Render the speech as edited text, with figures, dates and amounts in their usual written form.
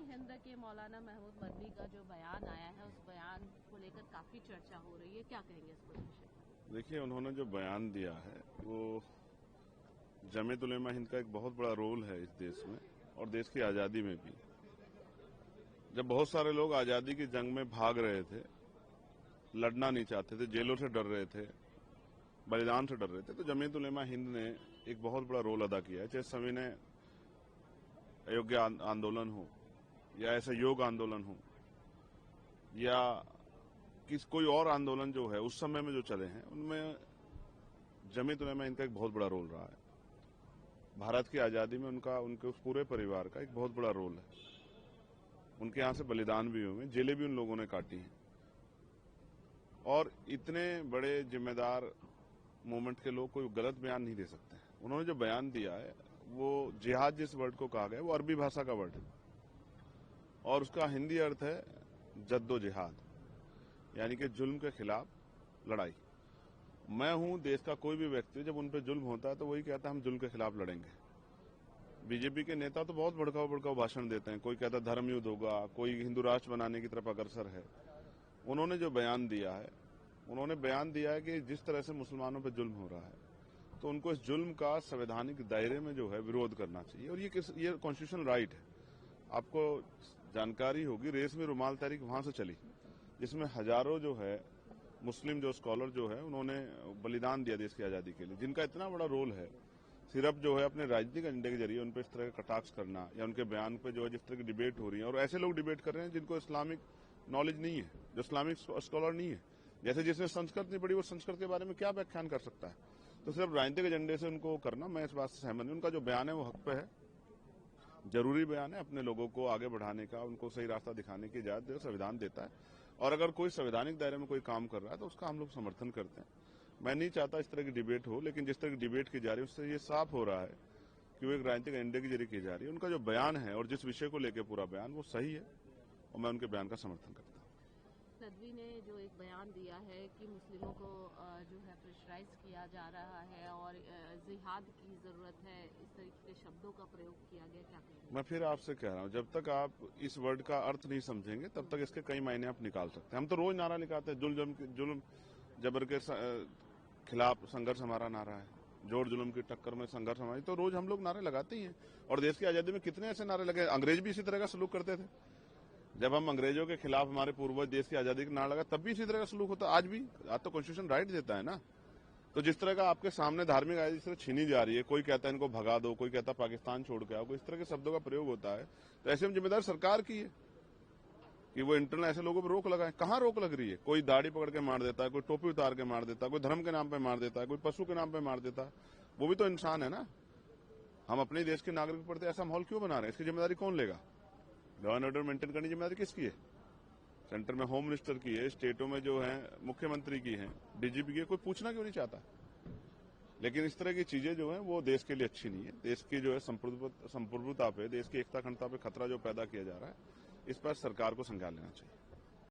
हिंद के मौलाना महमूद मदनी का जो बयान आया है, उस बयान को लेकर काफी चर्चा हो रही है, क्या कहेंगे इस पर? देखिए, उन्होंने जो बयान दिया है वो जमीयत उलेमा हिंद का एक बहुत बड़ा रोल है इस देश में और देश की आजादी में भी। जब बहुत सारे लोग आजादी की जंग में भाग रहे थे, लड़ना नहीं चाहते थे, जेलों से डर रहे थे, बलिदान से डर रहे थे, तो जमीयत उलेमा हिंद ने एक बहुत बड़ा रोल अदा किया है। चाहे सविनय अयोग्य आंदोलन हो या ऐसा योग आंदोलन हो या कोई और आंदोलन जो है उस समय में जो चले हैं, उनमें जमीयत उलेमा हिंद का एक बहुत बड़ा रोल रहा है। भारत की आजादी में उनके उस पूरे परिवार का एक बहुत बड़ा रोल है। उनके यहां से बलिदान भी हुए, जेलें भी उन लोगों ने काटी हैं। और इतने बड़े जिम्मेदार मूवमेंट के लोग कोई गलत बयान नहीं दे सकते। उन्होंने जो बयान दिया है वो जिहाद जिस वर्ड को कहा गया वो अरबी भाषा का वर्ड है और उसका हिंदी अर्थ है जद्दोजिहाद, यानी कि जुल्म के खिलाफ लड़ाई। मैं हूं देश का कोई भी व्यक्ति, जब उन पे जुल्म होता है तो वही कहता है हम जुल्म के खिलाफ लड़ेंगे। बीजेपी के नेता तो बहुत भड़काऊ भाषण देते हैं, कोई कहता है धर्म युद्ध होगा, कोई हिंदू राष्ट्र बनाने की तरफ अग्रसर है। उन्होंने जो बयान दिया है, उन्होंने बयान दिया है कि जिस तरह से मुसलमानों पर जुल्म हो रहा है तो उनको इस जुल्म का संवैधानिक दायरे में जो है विरोध करना चाहिए और ये कॉन्स्टिट्यूशनल राइट है। आपको जानकारी होगी, रेस में रुमाल तहरीक वहां से चली जिसमें हजारों जो है मुस्लिम जो स्कॉलर जो है उन्होंने बलिदान दिया देश की आजादी के लिए, जिनका इतना बड़ा रोल है। सिर्फ जो है अपने राजनीतिक एजेंडे के जरिए उन पर इस तरह का कटाक्ष करना या उनके बयान पे जो है जिस तरह की डिबेट हो रही है, और ऐसे लोग डिबेट कर रहे हैं जिनको इस्लामिक नॉलेज नहीं है, जो इस्लामिक स्कॉलर नहीं है। जैसे जिसने संस्कृत नहीं पढ़ी वो संस्कृत के बारे में क्या व्याख्यान कर सकता है? तो सिर्फ राजनीतिक एजेंडे से उनको करना, मैं इस बात से सहमत नहीं। उनका जो बयान है वो हक पे है, जरूरी बयान है, अपने लोगों को आगे बढ़ाने का, उनको सही रास्ता दिखाने की इजाजत संविधान देता है। और अगर कोई संवैधानिक दायरे में कोई काम कर रहा है तो उसका हम लोग समर्थन करते हैं। मैं नहीं चाहता इस तरह की डिबेट हो, लेकिन जिस तरह की डिबेट की जा रही है उससे ये साफ हो रहा है कि वो एक राजनीतिक एजेंडे के जरिए की जा रही है। उनका जो बयान है और जिस विषय को लेकर पूरा बयान, वो सही है और मैं उनके बयान का समर्थन करता हूँ। नदवी ने जो एक बयान दिया है कि मुस्लिमों को जो है प्रेशराइज किया जा रहा है और जिहाद की जरूरत है, इस तरीके के शब्दों का प्रयोग किया गया, क्या कहेंगे? मैं फिर आपसे कह रहा हूं, जब तक आप इस वर्ड का अर्थ नहीं समझेंगे तब तक इसके कई मायने आप निकाल सकते हैं। हम तो रोज नारा निकालते हैं, जुल्म जबर के खिलाफ संघर्ष हमारा नारा है, जोर जुल्म की टक्कर में संघर्ष हमारी, तो रोज हम लोग नारे लगाते ही हैं। और देश की आजादी में कितने ऐसे नारे लगे, अंग्रेज भी इसी तरह का सलूक करते थे। जब हम अंग्रेजों के खिलाफ हमारे पूर्वज देश की आजादी का नारा लगा तब भी इसी तरह का सलूक होता। आज भी, आज तो कॉन्स्टिट्यूशन राइट देता है ना। तो जिस तरह का आपके सामने धार्मिक आजादी जिस तरह छीनी जा रही है, कोई कहता है इनको भगा दो, कोई कहता है पाकिस्तान छोड़ के आओ, कोई इस तरह के शब्दों का प्रयोग होता है, तो ऐसे में जिम्मेदार सरकार की है कि वो इंटरनल ऐसे लोगों पर रोक लगाए। कहां रोक लग रही है? कोई दाढ़ी पकड़ के मार देता है, कोई टोपी उतार के मार देता है, कोई धर्म के नाम पे मार देता है, कोई पशु के नाम पे मार देता है। वो भी तो इंसान है ना। हम अपने देश के नागरिक पढ़ते ऐसा माहौल क्यों बना रहे हैं? इसकी जिम्मेदारी कौन लेगा? लॉ एंड ऑर्डर मेंटेन करने की जिम्मेदारी किसकी है? सेंटर में होम मिनिस्टर की है, स्टेटों में जो है मुख्यमंत्री की है, डीजीपी की है। कोई पूछना क्यों नहीं चाहता? लेकिन इस तरह की चीजें जो है वो देश के लिए अच्छी नहीं है। देश की जो है संप्रभुता पे, देश की एकता अखंडता पे खतरा जो पैदा किया जा रहा है, इस पर सरकार को संज्ञान लेना चाहिए।